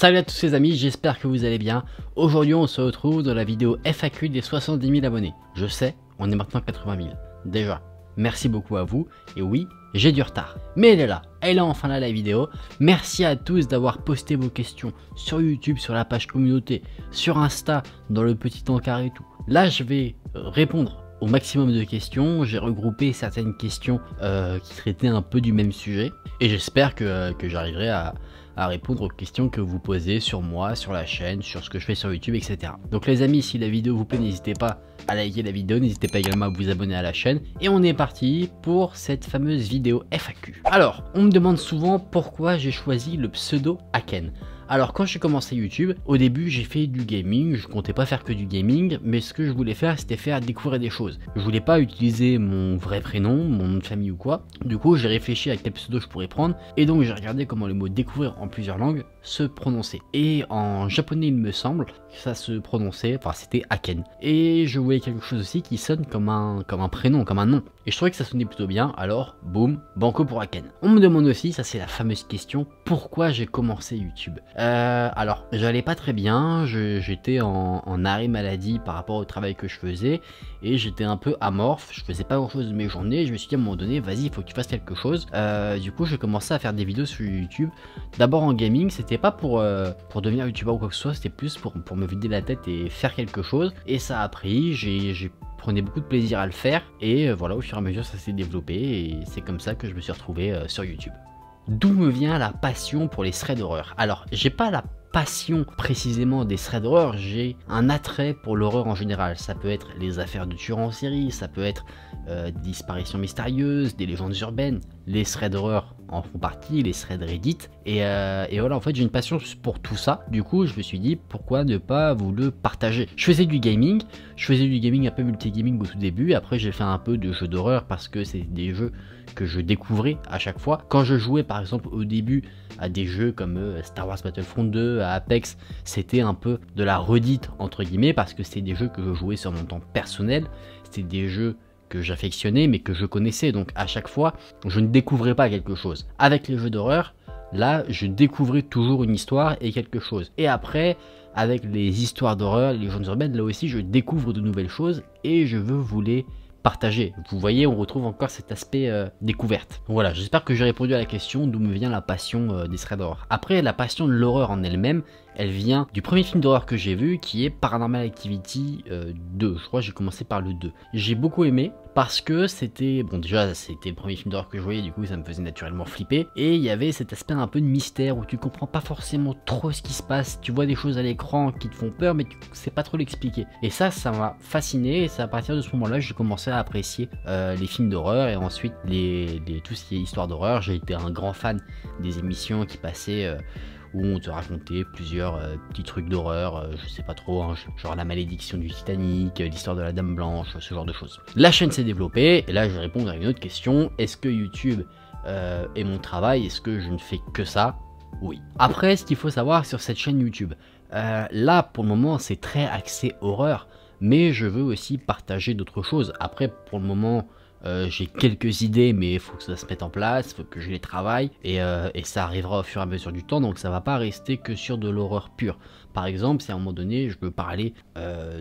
Salut à tous les amis, j'espère que vous allez bien. Aujourd'hui on se retrouve dans la vidéo FAQ des 70 000 abonnés. Je sais, on est maintenant 80 000. Déjà, merci beaucoup à vous. Et oui, j'ai du retard. Mais elle est enfin là la vidéo. Merci à tous d'avoir posté vos questions sur YouTube, sur la page communauté, sur Insta, dans le petit encart et tout. Là je vais répondre au maximum de questions. J'ai regroupé certaines questions qui traitaient un peu du même sujet. Et j'espère que j'arriverai à répondre aux questions que vous posez sur moi, sur la chaîne, sur ce que je fais sur YouTube, etc. Donc les amis, si la vidéo vous plaît, n'hésitez pas à liker la vidéo, n'hésitez pas également à vous abonner à la chaîne. Et on est parti pour cette fameuse vidéo FAQ. Alors, on me demande souvent pourquoi j'ai choisi le pseudo Aken. Alors quand j'ai commencé YouTube, au début j'ai fait du gaming, je comptais pas faire que du gaming, mais ce que je voulais faire c'était faire découvrir des choses. Je voulais pas utiliser mon vrai prénom, mon nom de famille ou quoi. Du coup j'ai réfléchi à quel pseudo je pourrais prendre, et donc j'ai regardé comment le mot découvrir en plusieurs langues se prononçait. Et en japonais il me semble que ça se prononçait, enfin c'était Aken. Et je voulais quelque chose aussi qui sonne comme un prénom, comme un nom. Et je trouvais que ça sonnait plutôt bien, alors boum, banco pour Aken. On me demande aussi, ça c'est la fameuse question, pourquoi j'ai commencé YouTube. Alors j'allais pas très bien, j'étais en arrêt maladie par rapport au travail que je faisais, et j'étais un peu amorphe, je faisais pas grand chose de mes journées, je me suis dit à un moment donné, vas-y il faut que tu fasses quelque chose. Du coup j'ai commencé à faire des vidéos sur YouTube, d'abord en gaming, c'était pas pour devenir youtubeur ou quoi que ce soit, c'était plus pour me vider la tête et faire quelque chose, et ça a pris, j'ai prenais beaucoup de plaisir à le faire, et voilà, au fur et à mesure ça s'est développé, et c'est comme ça que je me suis retrouvé sur YouTube. D'où me vient la passion pour les threads d'horreur? Alors, j'ai pas la passion précisément des threads d'horreur, j'ai un attrait pour l'horreur en général. Ça peut être les affaires de tueurs en série, ça peut être des disparitions mystérieuses, des légendes urbaines. Les threads d'horreur en font partie, les threads Reddit. Et voilà, en fait j'ai une passion pour tout ça. Du coup je me suis dit pourquoi ne pas vous le partager. Je faisais du gaming un peu multigaming au tout début. Après j'ai fait un peu de jeux d'horreur parce que c'est des jeux que je découvrais à chaque fois. Quand je jouais par exemple au début à des jeux comme Star Wars Battlefront 2, à Apex, c'était un peu de la redite entre guillemets parce que c'était des jeux que je jouais sur mon temps personnel. C'était des jeux que j'affectionnais mais que je connaissais, donc à chaque fois je ne découvrais pas quelque chose. Avec les jeux d'horreur, là je découvrais toujours une histoire et quelque chose, et après avec les histoires d'horreur, les légendes urbaines, là aussi je découvre de nouvelles choses et je veux vous les partager. Vous voyez, on retrouve encore cet aspect découverte. Donc voilà, j'espère que j'ai répondu à la question d'où me vient la passion des threads d'horreur. Après, la passion de l'horreur en elle-même, elle vient du premier film d'horreur que j'ai vu, qui est Paranormal Activity 2. Je crois que j'ai commencé par le 2. J'ai beaucoup aimé parce que c'était, bon déjà c'était le premier film d'horreur que je voyais, du coup ça me faisait naturellement flipper. Et il y avait cet aspect un peu de mystère où tu comprends pas forcément trop ce qui se passe. Tu vois des choses à l'écran qui te font peur mais tu sais pas trop l'expliquer. Et ça m'a fasciné, et c'est à partir de ce moment-là que j'ai commencé à apprécier les films d'horreur, et ensuite tout ce qui est histoire d'horreur. J'ai été un grand fan des émissions qui passaient où on te racontait plusieurs petits trucs d'horreur, je sais pas trop, hein, genre la malédiction du Titanic, l'histoire de la Dame Blanche, ce genre de choses. La chaîne s'est développée, et là je vais répondre à une autre question. Est-ce que YouTube est mon travail? Est-ce que je ne fais que ça? Oui. Après, ce qu'il faut savoir sur cette chaîne YouTube, là pour le moment c'est très axé horreur, mais je veux aussi partager d'autres choses. Après pour le moment j'ai quelques idées, mais il faut que ça se mette en place, il faut que je les travaille, et ça arrivera au fur et à mesure du temps, donc ça va pas rester que sur de l'horreur pure. Par exemple, si à un moment donné je veux parler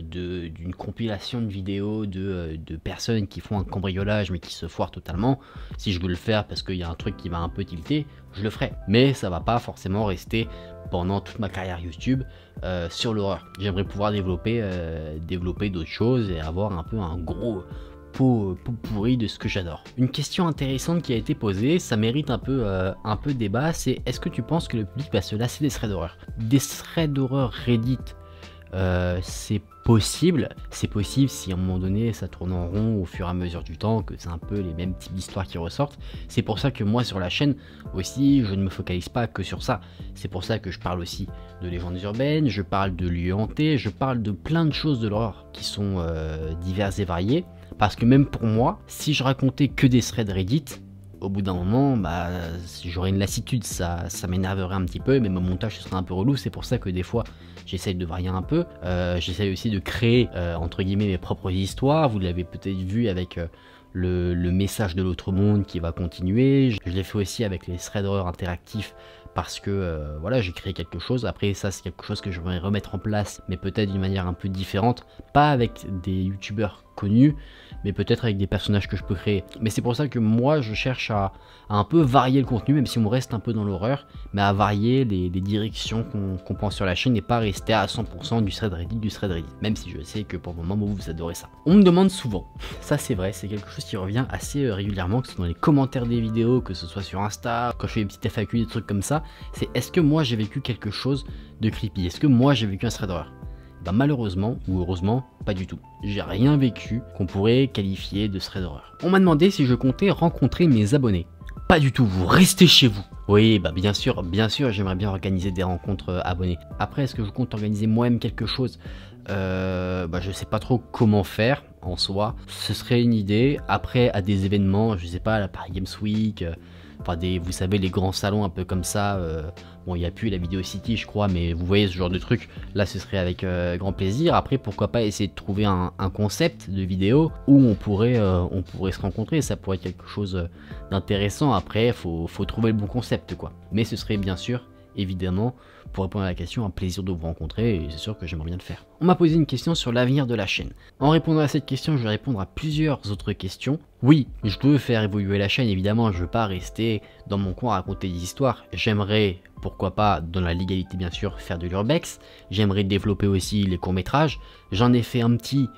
d'une compilation de vidéos de personnes qui font un cambriolage mais qui se foirent totalement, si je veux le faire parce qu'il y a un truc qui va un peu tilter, je le ferai. Mais ça va pas forcément rester pendant toute ma carrière YouTube sur l'horreur. J'aimerais pouvoir développer d'autres choses et avoir un peu un gros pot pourri de ce que j'adore. Une question intéressante qui a été posée, ça mérite un peu débat, c'est: est-ce que tu penses que le public va se lasser des threads d'horreur? Des threads d'horreur Reddit, c'est possible si à un moment donné ça tourne en rond au fur et à mesure du temps, que c'est un peu les mêmes types d'histoires qui ressortent. C'est pour ça que moi sur la chaîne aussi je ne me focalise pas que sur ça. C'est pour ça que je parle aussi de légendes urbaines, je parle de lieux hantés, je parle de plein de choses de l'horreur qui sont diverses et variées. Parce que même pour moi, si je racontais que des threads Reddit, au bout d'un moment, j'aurais une lassitude, ça m'énerverait un petit peu, mais mon montage ce serait un peu relou. C'est pour ça que des fois, j'essaye de varier un peu. J'essaye aussi de créer, entre guillemets, mes propres histoires. Vous l'avez peut-être vu avec le message de l'autre monde qui va continuer. Je l'ai fait aussi avec les threads d'horreur interactifs parce que voilà, j'ai créé quelque chose. Après ça, c'est quelque chose que je vais remettre en place, mais peut-être d'une manière un peu différente, pas avec des youtubeurs connus, mais peut-être avec des personnages que je peux créer. Mais c'est pour ça que moi je cherche à un peu varier le contenu, même si on reste un peu dans l'horreur, mais à varier les directions qu'on pense sur la chaîne et pas rester à 100% du thread Reddit, même si je sais que pour le moment vous adorez ça. On me demande souvent, ça c'est vrai, c'est quelque chose qui revient assez régulièrement, que ce soit dans les commentaires des vidéos, que ce soit sur Insta, quand je fais des petites FAQ, des trucs comme ça, c'est est-ce que moi j'ai vécu quelque chose de creepy, est-ce que moi j'ai vécu un thread horreur? Bah malheureusement, ou heureusement, pas du tout. J'ai rien vécu qu'on pourrait qualifier de thread horreur. On m'a demandé si je comptais rencontrer mes abonnés. Pas du tout, vous restez chez vous. Oui, bah bien sûr, j'aimerais bien organiser des rencontres abonnés. Après, est-ce que je compte organiser moi-même quelque chose? Bah je sais pas trop comment faire en soi. Ce serait une idée. Après, à des événements, je sais pas, la Paris Games Week, enfin vous savez, les grands salons un peu comme ça. Bon, il n'y a plus la Video City, je crois, mais vous voyez ce genre de truc. Là, ce serait avec grand plaisir. Après, pourquoi pas essayer de trouver un concept de vidéo où on pourrait se rencontrer. Ça pourrait être quelque chose d'intéressant. Après, faut trouver le bon concept, quoi. Mais ce serait bien sûr, évidemment, pour répondre à la question, un plaisir de vous rencontrer, et c'est sûr que j'aimerais bien le faire. On m'a posé une question sur l'avenir de la chaîne. En répondant à cette question, je vais répondre à plusieurs autres questions. Oui, je veux faire évoluer la chaîne, évidemment, je veux pas rester dans mon coin à raconter des histoires. J'aimerais, pourquoi pas, dans la légalité bien sûr, faire de l'urbex. J'aimerais développer aussi les courts-métrages. J'en ai fait un petit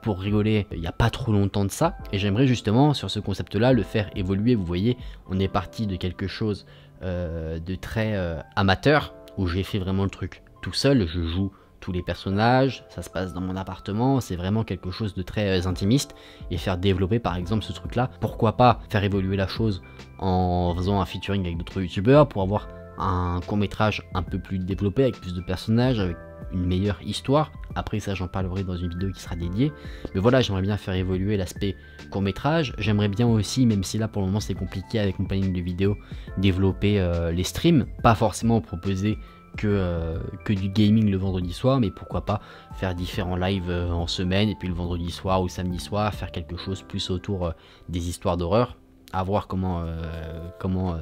pour rigoler il n'y a pas trop longtemps de ça, et j'aimerais justement sur ce concept là le faire évoluer. Vous voyez, on est parti de quelque chose de très amateur, où j'ai fait vraiment le truc tout seul, je joue tous les personnages, ça se passe dans mon appartement, c'est vraiment quelque chose de très intimiste, et faire développer par exemple ce truc là, pourquoi pas faire évoluer la chose en faisant un featuring avec d'autres youtubeurs pour avoir un court métrage un peu plus développé avec plus de personnages, avec une meilleure histoire. Après ça j'en parlerai dans une vidéo qui sera dédiée, mais voilà, j'aimerais bien faire évoluer l'aspect court métrage. J'aimerais bien aussi, même si là pour le moment c'est compliqué avec mon planning de vidéos, développer les streams, pas forcément proposer que du gaming le vendredi soir, mais pourquoi pas faire différents lives en semaine, et puis le vendredi soir ou samedi soir faire quelque chose plus autour des histoires d'horreur, à voir comment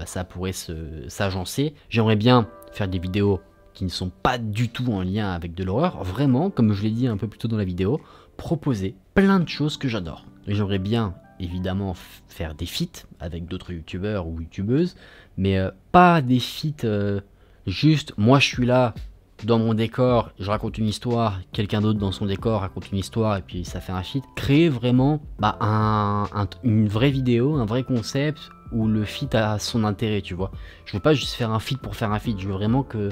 ça pourrait s'agencer. J'aimerais bien faire des vidéos qui ne sont pas du tout en lien avec de l'horreur, vraiment, comme je l'ai dit un peu plus tôt dans la vidéo, proposer plein de choses que j'adore. J'aimerais bien évidemment faire des feats avec d'autres youtubeurs ou youtubeuses, mais pas des feats juste moi je suis là dans mon décor, je raconte une histoire, quelqu'un d'autre dans son décor raconte une histoire et puis ça fait un feat. Créer vraiment une vraie vidéo, un vrai concept où le feat a son intérêt, tu vois. Je veux pas juste faire un feat pour faire un feat, je veux vraiment que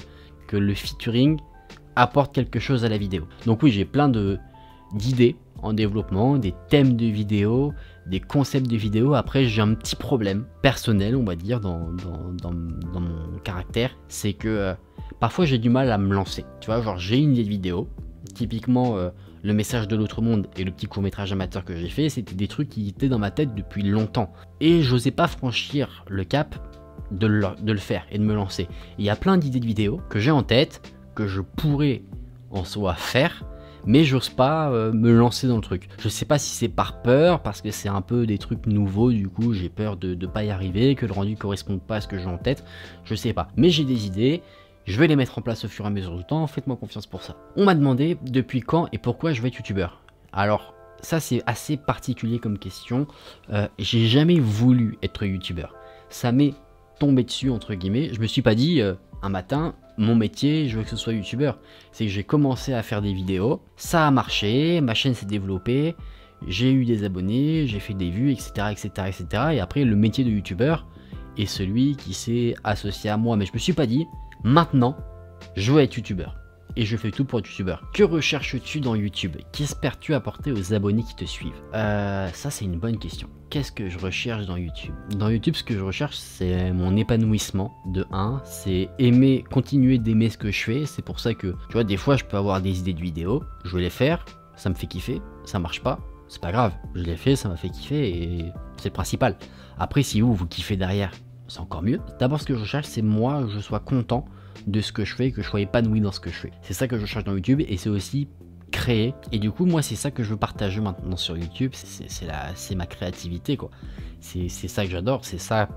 le featuring apporte quelque chose à la vidéo. Donc oui, j'ai plein d'idées en développement, des thèmes de vidéos, des concepts de vidéos. Après j'ai un petit problème personnel, on va dire, dans mon caractère, c'est que parfois j'ai du mal à me lancer, tu vois, genre j'ai une idée de vidéo, typiquement le message de l'autre monde et le petit court métrage amateur que j'ai fait, c'était des trucs qui étaient dans ma tête depuis longtemps, et j'osais pas franchir le cap de le faire et de me lancer. Il y a plein d'idées de vidéos que j'ai en tête, que je pourrais en soi faire, mais j'ose pas me lancer dans le truc. Je sais pas si c'est par peur, parce que c'est un peu des trucs nouveaux, du coup j'ai peur de pas y arriver, que le rendu corresponde pas à ce que j'ai en tête, je sais pas. Mais j'ai des idées, je vais les mettre en place au fur et à mesure du temps, faites-moi confiance pour ça. On m'a demandé depuis quand et pourquoi je vais être youtubeur. Alors ça c'est assez particulier comme question, j'ai jamais voulu être youtubeur. Ça m'est tombé dessus entre guillemets, je me suis pas dit un matin, mon métier, je veux que ce soit youtubeur. C'est que j'ai commencé à faire des vidéos, ça a marché, ma chaîne s'est développée, j'ai eu des abonnés, j'ai fait des vues, etc., etc., etc. Et après, le métier de youtubeur est celui qui s'est associé à moi. Mais je me suis pas dit, maintenant, je veux être youtubeur. Et je fais tout pour être youtubeur. Que recherches-tu dans YouTube? Qu'espères-tu apporter aux abonnés qui te suivent? Ça c'est une bonne question. Qu'est-ce que je recherche dans YouTube? Dans YouTube, ce que je recherche, c'est mon épanouissement de 1. C'est aimer, continuer d'aimer ce que je fais. C'est pour ça que, tu vois, des fois je peux avoir des idées de vidéos, je vais les faire, ça me fait kiffer, ça marche pas, c'est pas grave, je l'ai fait, ça m'a fait kiffer et c'est le principal. Après, si vous kiffez derrière, c'est encore mieux. D'abord, ce que je recherche, c'est moi, que je sois content de ce que je fais, que je sois épanoui dans ce que je fais. C'est ça que je cherche dans YouTube, et c'est aussi créer. Et du coup, moi, c'est ça que je veux partager maintenant sur YouTube. C'est ma créativité, quoi. C'est ça que j'adore. C'est ça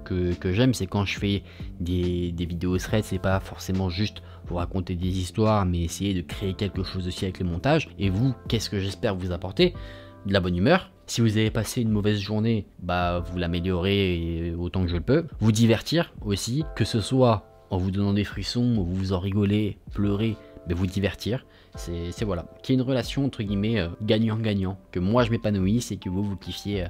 que j'aime, c'est quand je fais des vidéos threads, c'est pas forcément juste pour raconter des histoires, mais essayer de créer quelque chose aussi avec le montage. Et vous, qu'est-ce que j'espère vous apporter? De la bonne humeur. Si vous avez passé une mauvaise journée, bah vous l'améliorez autant que je le peux. Vous divertir aussi, que ce soit en vous donnant des frissons, vous en rigolez, pleurez, mais vous divertir. C'est voilà, qu'il y ait une relation entre guillemets gagnant-gagnant, que moi je m'épanouisse et que vous kiffiez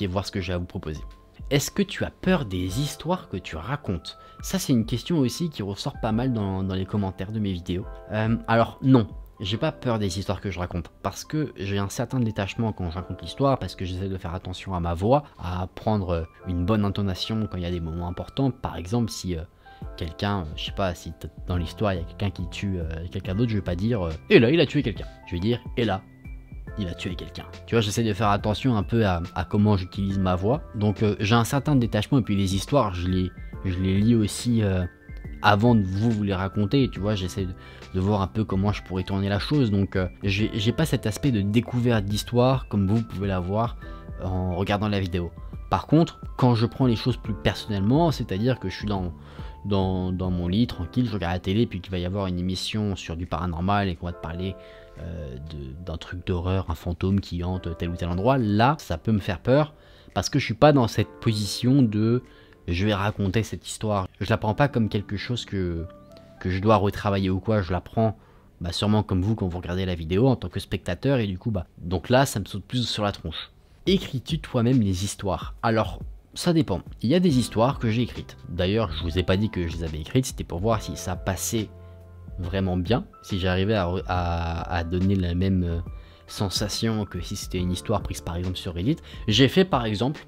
voir ce que j'ai à vous proposer. Est-ce que tu as peur des histoires que tu racontes? Ça c'est une question aussi qui ressort pas mal dans les commentaires de mes vidéos. Alors non, j'ai pas peur des histoires que je raconte, parce que j'ai un certain détachement quand je raconte l'histoire, parce que j'essaie de faire attention à ma voix, à prendre une bonne intonation quand il y a des moments importants. Par exemple, si quelqu'un, je sais pas, si dans l'histoire il y a quelqu'un qui tue quelqu'un d'autre, je vais pas dire et là il a tué quelqu'un, je vais dire et là il a tué quelqu'un. Tu vois, j'essaie de faire attention un peu à comment j'utilise ma voix, donc j'ai un certain détachement. Et puis les histoires, je les lis aussi avant de vous les raconter, tu vois, j'essaie de voir un peu comment je pourrais tourner la chose, donc j'ai pas cet aspect de découverte d'histoire comme vous pouvez l'avoir en regardant la vidéo. Par contre, quand je prends les choses plus personnellement, c'est-à-dire que je suis dans mon lit tranquille, je regarde la télé, puis qu'il va y avoir une émission sur du paranormal et qu'on va te parler d'un truc d'horreur, un fantôme qui hante tel ou tel endroit, là ça peut me faire peur, parce que je suis pas dans cette position de je vais raconter cette histoire. Je la prends pas comme quelque chose que je dois retravailler ou quoi, je la prends sûrement comme vous quand vous regardez la vidéo en tant que spectateur, et du coup donc là ça me saute plus sur la tronche. Écris-tu toi-même les histoires? Alors ça dépend, il y a des histoires que j'ai écrites, d'ailleurs je vous ai pas dit que je les avais écrites, c'était pour voir si ça passait vraiment bien, si j'arrivais à donner la même sensation que si c'était une histoire prise par exemple sur Reddit. J'ai fait par exemple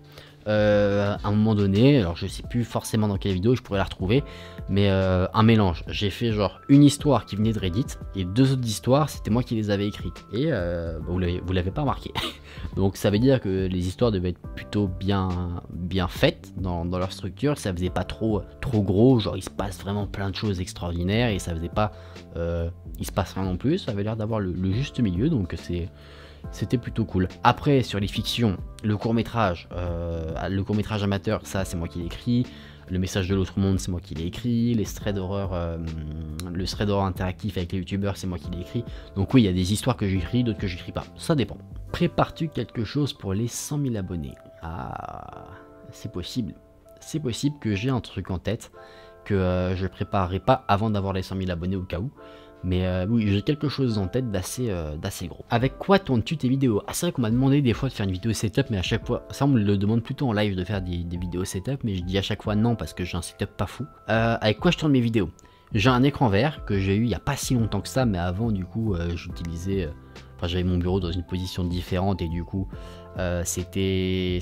à un moment donné, alors je sais plus forcément dans quelle vidéo, je pourrais la retrouver, mais un mélange. J'ai fait genre une histoire qui venait de Reddit et deux autres histoires, c'était moi qui les avais écrites. Et vous l'avez pas remarqué. Donc ça veut dire que les histoires devaient être plutôt bien faites dans leur structure, ça faisait pas trop gros, genre il se passe vraiment plein de choses extraordinaires, et ça faisait pas il se passe rien non plus, ça avait l'air d'avoir le juste milieu, donc c'était plutôt cool. Après sur les fictions, le court métrage amateur, ça c'est moi qui l'ai écrit. Le message de l'autre monde, c'est moi qui l'ai écrit. Les threads d'horreur, le thread d'horreur interactif avec les youtubeurs, c'est moi qui l'ai écrit. Donc oui, il y a des histoires que j'écris, d'autres que j'écris pas, ça dépend. Prépares-tu quelque chose pour les 100 000 abonnés? Ah, c'est possible. C'est possible que j'ai un truc en tête que je préparerai pas avant d'avoir les 100 000 abonnés au cas où. Mais oui, j'ai quelque chose en tête d'assez gros. Avec quoi tournes-tu tes vidéos? Ah, c'est vrai qu'on m'a demandé des fois de faire une vidéo setup, mais à chaque fois, ça on me le demande plutôt en live de faire des vidéos setup, mais je dis à chaque fois non parce que j'ai un setup pas fou. Avec quoi je tourne mes vidéos? J'ai un écran vert que j'ai eu il n'y a pas si longtemps que ça, mais avant du coup j'utilisais... Enfin j'avais mon bureau dans une position différente et du coup j'utilisais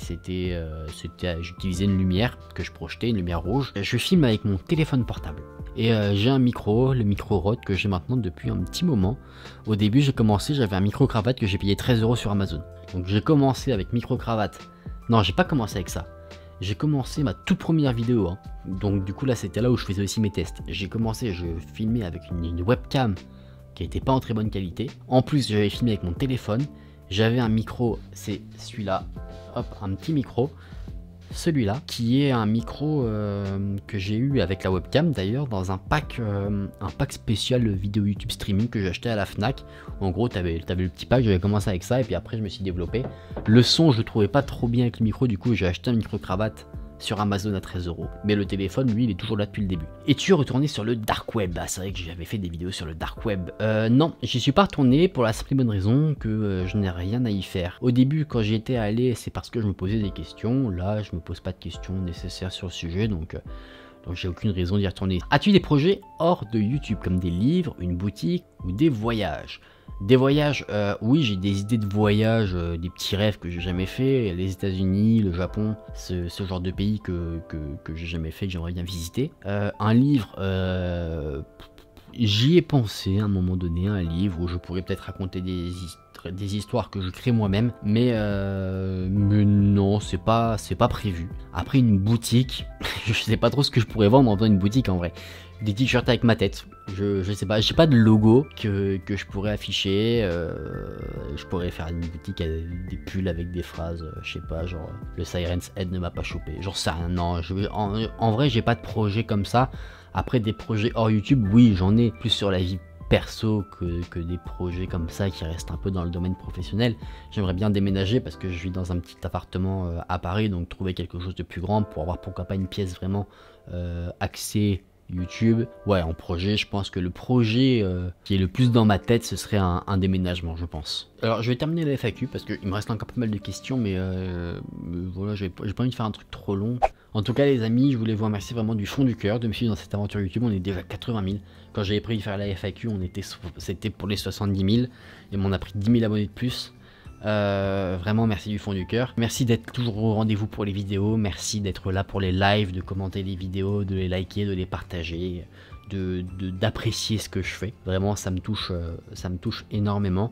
une lumière que je projetais, une lumière rouge. Je filme avec mon téléphone portable. Et j'ai un micro, le micro Rode que j'ai maintenant depuis un petit moment. Au début j'ai commencé, j'avais un micro cravate que j'ai payé 13 € sur Amazon. Donc j'ai commencé avec micro cravate. Non, j'ai pas commencé avec ça. J'ai commencé ma toute première vidéo. Hein. Donc du coup là c'était là où je faisais aussi mes tests. J'ai commencé, je filmais avec une webcam qui n'était pas en très bonne qualité. En plus j'avais filmé avec mon téléphone. J'avais un micro, c'est celui-là. Hop, un petit micro. Celui-là, qui est un micro que j'ai eu avec la webcam d'ailleurs dans un pack spécial vidéo YouTube streaming que j'ai acheté à la Fnac. En gros, t'avais le petit pack, j'avais commencé avec ça et puis après je me suis développé. Le son, je le trouvais pas trop bien avec le micro, du coup j'ai acheté un micro cravate sur Amazon à 13 €. Mais le téléphone, lui, il est toujours là depuis le début. Et tu es retourné sur le dark web? Ah, c'est vrai que j'avais fait des vidéos sur le dark web. Non, j'y suis pas retourné pour la simple et bonne raison que je n'ai rien à y faire. Au début, quand j'y étais allé, c'est parce que je me posais des questions. Là, je me pose pas de questions nécessaires sur le sujet, donc j'ai aucune raison d'y retourner. As-tu des projets hors de YouTube, comme des livres, une boutique ou des voyages? Des voyages, oui, j'ai des idées de voyage, des petits rêves que j'ai jamais fait, les États-Unis, le Japon, ce genre de pays que j'ai jamais fait, que j'aimerais bien visiter. Un livre, j'y ai pensé à un moment donné, un livre où je pourrais peut-être des histoires que je crée moi-même, mais non, c'est pas prévu. Après une boutique, je sais pas trop ce que je pourrais vendre en faisant une boutique en vrai. Des t-shirts avec ma tête, je sais pas, j'ai pas de logo que je pourrais afficher. Je pourrais faire une boutique avec des pulls avec des phrases, je sais pas, genre le Siren's Head ne m'a pas chopé, j'en sais rien. Non, en vrai j'ai pas de projet comme ça. Après des projets hors YouTube, oui j'en ai, plus sur la vie perso que des projets comme ça qui restent un peu dans le domaine professionnel. J'aimerais bien déménager parce que je vis dans un petit appartement à Paris, donc trouver quelque chose de plus grand pour avoir pourquoi pas une pièce vraiment axée YouTube. Ouais, en projet, je pense que le projet qui est le plus dans ma tête, ce serait un déménagement, je pense. Alors je vais terminer la FAQ parce qu'il me reste encore pas mal de questions, mais voilà, j'ai pas envie de faire un truc trop long. En tout cas les amis, je voulais vous remercier vraiment du fond du cœur de me suivre dans cette aventure YouTube. On est déjà 80 000. Quand j'avais prévu de faire la FAQ, c'était pour les 70 000 et on a pris 10 000 abonnés de plus. Vraiment merci du fond du cœur. Merci d'être toujours au rendez-vous pour les vidéos. Merci d'être là pour les lives, de commenter les vidéos, de les liker, de les partager, d'apprécier ce que je fais. Vraiment ça me touche énormément.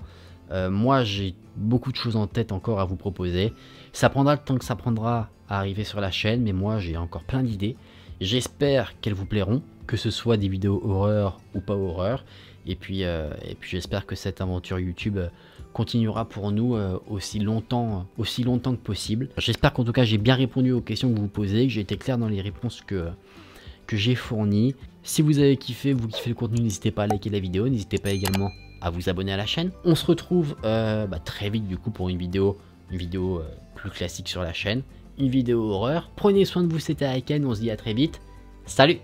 Moi j'ai beaucoup de choses en tête encore à vous proposer. Ça prendra le temps que ça prendra à arriver sur la chaîne, mais moi j'ai encore plein d'idées. J'espère qu'elles vous plairont, que ce soit des vidéos horreur ou pas horreur. Et puis j'espère que cette aventure YouTube continuera pour nous aussi longtemps que possible. J'espère qu'en tout cas j'ai bien répondu aux questions que vous posez, que j'ai été clair dans les réponses que j'ai fournies. Si vous avez kiffé, vous kiffez le contenu, n'hésitez pas à liker la vidéo, n'hésitez pas également à vous abonner à la chaîne. On se retrouve très vite du coup pour une vidéo plus classique sur la chaîne, une vidéo horreur. Prenez soin de vous, c'était Aiken, on se dit à très vite. Salut!